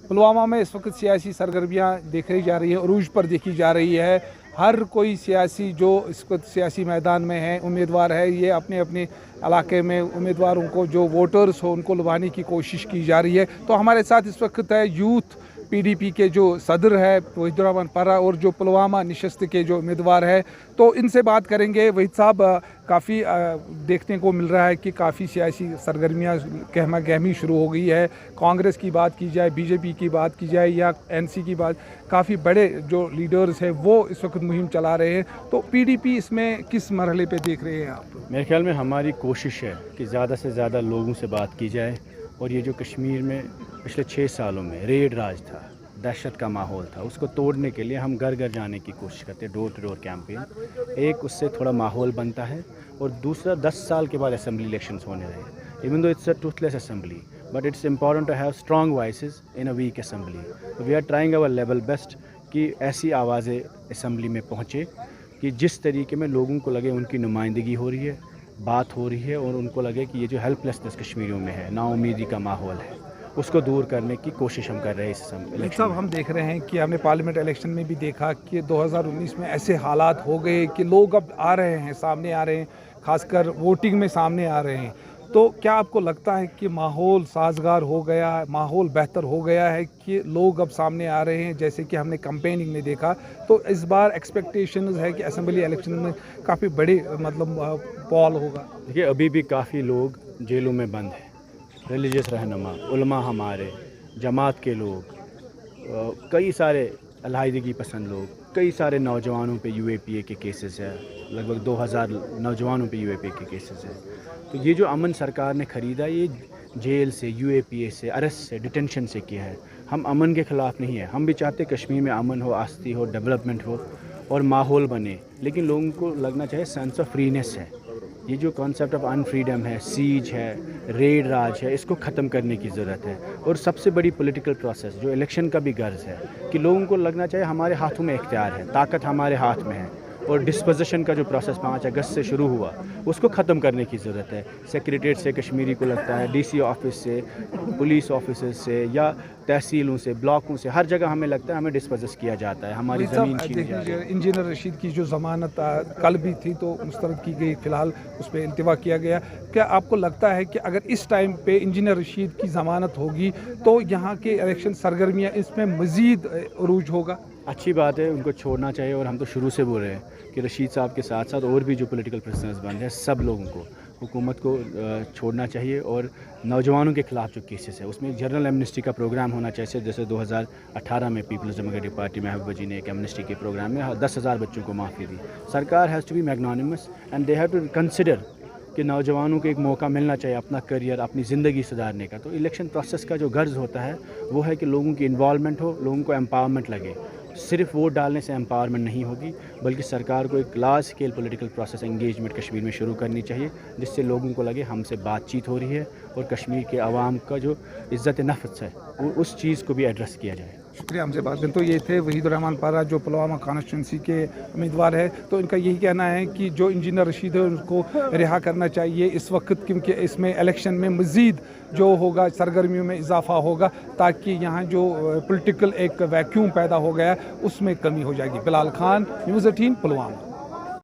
पुलवामा में इस वक्त सियासी सरगर्मियाँ देखी जा रही हैं, अरूज पर देखी जा रही है। हर कोई सियासी जो इस वक्त सियासी मैदान में है, उम्मीदवार है, ये अपने अपने इलाके में उम्मीदवारों को जो वोटर्स हो उनको लुभाने की कोशिश की जा रही है। तो हमारे साथ इस वक्त है यूथ पीडीपी के जो सदर है वहीदुर्रहमान पारा और जो पुलवामा नशस्त के जो उम्मीदवार है, तो इनसे बात करेंगे। वहीद साहब, काफ़ी देखने को मिल रहा है कि काफ़ी सियासी सरगर्मियाँ गहमा गहमी शुरू हो गई है। कांग्रेस की बात की जाए, बीजेपी की बात की जाए या एनसी की बात, काफ़ी बड़े जो लीडर्स हैं वो इस वक्त मुहिम चला रहे हैं। तो पीडीपी इसमें किस मरहले पे देख रहे हैं आप? मेरे ख्याल में हमारी कोशिश है कि ज़्यादा से ज़्यादा लोगों से बात की जाए, और ये जो कश्मीर में पिछले 6 सालों में रेड राज था, दहशत का माहौल था, उसको तोड़ने के लिए हम घर घर जाने की कोशिश करते हैं, डोर टू डोर कैंपेन। एक उससे थोड़ा माहौल बनता है, और दूसरा 10 साल के बाद असेंबली इलेक्शंस होने रहे। Even though it's a toothless assembly, but it's important to have strong voices in a weak assembly. तो we are trying our level best कि ऐसी आवाज़ें असेंबली में पहुँचे कि जिस तरीके में लोगों को लगे उनकी नुमाइंदगी हो रही है, बात हो रही है, और उनको लगे कि ये जो हेल्पलेसनेस कश्मीरियों में है, नाउमीदी का माहौल है, उसको दूर करने की कोशिश हम कर रहे हैं इस इलेक्शन साहब, हम देख रहे हैं कि हमने पार्लियामेंट इलेक्शन में भी देखा कि 2019 में ऐसे हालात हो गए कि लोग अब आ रहे हैं, सामने आ रहे हैं, खासकर वोटिंग में सामने आ रहे हैं। तो क्या आपको लगता है कि माहौल साजगार हो गया है, माहौल बेहतर हो गया है कि लोग अब सामने आ रहे हैं, जैसे कि हमने कैंपेनिंग में देखा? तो इस बार एक्सपेक्टेशंस है कि असेंबली इलेक्शन में काफ़ी बड़ी पॉल होगा। देखिए, अभी भी काफ़ी लोग जेलों में बंद हैं, रिलीजियस रहनुमा, उलमा, हमारे जमात के लोग, कई सारे अलहाइदगी पसंद लोग, कई सारे नौजवानों पे यूएपीए के केसेस है, लगभग 2000 नौजवानों पे यूएपीए के केसेस है। तो ये जो अमन सरकार ने ख़रीदा, ये जेल से, यूएपीए से, अरेस्ट से, डिटेंशन से किया है। हम अमन के ख़िलाफ़ नहीं है, हम भी चाहते कश्मीर में अमन हो, आस्ती हो, डेवलपमेंट हो और माहौल बने, लेकिन लोगों को लगना चाहिए सेंस ऑफ फ्रीनेस है। ये जो कॉन्सेप्ट ऑफ अनफ्रीडम है, सीज है, रेड राज है, इसको ख़त्म करने की ज़रूरत है। और सबसे बड़ी पॉलिटिकल प्रोसेस जो इलेक्शन का भी गर्ज है कि लोगों को लगना चाहिए हमारे हाथों में इख्तियार है, ताकत हमारे हाथ में है, और डिस्पोजिशन का जो प्रोसेस 5 अगस्त से शुरू हुआ, उसको ख़त्म करने की ज़रूरत है। सेक्रेटेरिएट से कश्मीरी को लगता है, डीसी ऑफिस से, पुलिस ऑफिसर्स से, या तहसीलों से, ब्लॉकों से, हर जगह हमें लगता है हमें डिस्पोजेस किया जाता है, हमारी ज़मीन छीनी जा रही है। इंजीनियर रशीद की जो ज़मानत कल भी थी तो मुस्तरद की गई, फ़िलहाल उस पर इंतवा किया गया। क्या आपको लगता है कि अगर इस टाइम पे इंजीनियर रशीद की ज़मानत होगी तो यहाँ के इलेक्शन सरगर्मियाँ इसमें मज़ीद अरूज होगा? अच्छी बात है, उनको छोड़ना चाहिए, और हम तो शुरू से बोल रहे हैं कि रशीद साहब के साथ साथ और भी जो पॉलिटिकल प्रिजनर्स बन हैं, सब लोगों को, हुकूमत को छोड़ना चाहिए। और नौजवानों के ख़िलाफ़ जो केसेस है उसमें जनरल एमनेस्टी का प्रोग्राम होना चाहिए, जैसे 2018 में पीपल्स डेमोक्रेटिक पार्टी महबूबा जी ने एक एमनेस्टी के प्रोग्राम में 10,000 बच्चों को माफ़ी दी। सरकार has to be magnanimous and they have to consider कि नौजवानों को एक मौका मिलना चाहिए अपना करियर, अपनी ज़िंदगी सुधारने का। तो इलेक्शन प्रोसेस का जो गर्ज होता है वो है कि लोगों की इन्वॉल्वमेंट हो, लोगों को एम्पावरमेंट लगे। सिर्फ वोट डालने से एम्पावरमेंट नहीं होगी, बल्कि सरकार को एक large scale political process engagement Kashmir में शुरू करनी चाहिए, जिससे लोगों को लगे हमसे बातचीत हो रही है, और कश्मीर के आवाम का जो इज़्ज़त नफ्स है वो उस चीज़ को भी एड्रेस किया जाए। शुक्रिया हमसे बात करें। तो ये थे वहीदुर्रहमान पारा जो पुलवामा कॉन्स्टिट्यूंसी के उम्मीदवार है। तो इनका यही कहना है कि जो इंजीनियर रशीद है उनको रिहा करना चाहिए इस वक्त, क्योंकि इसमें इलेक्शन में मज़ीद जो होगा सरगर्मियों में इजाफा होगा, ताकि यहाँ जो पॉलिटिकल एक वैक्यूम पैदा हो गया उसमें कमी हो जाएगी। बिलाल खान, न्यूज़ 18, पुलवामा।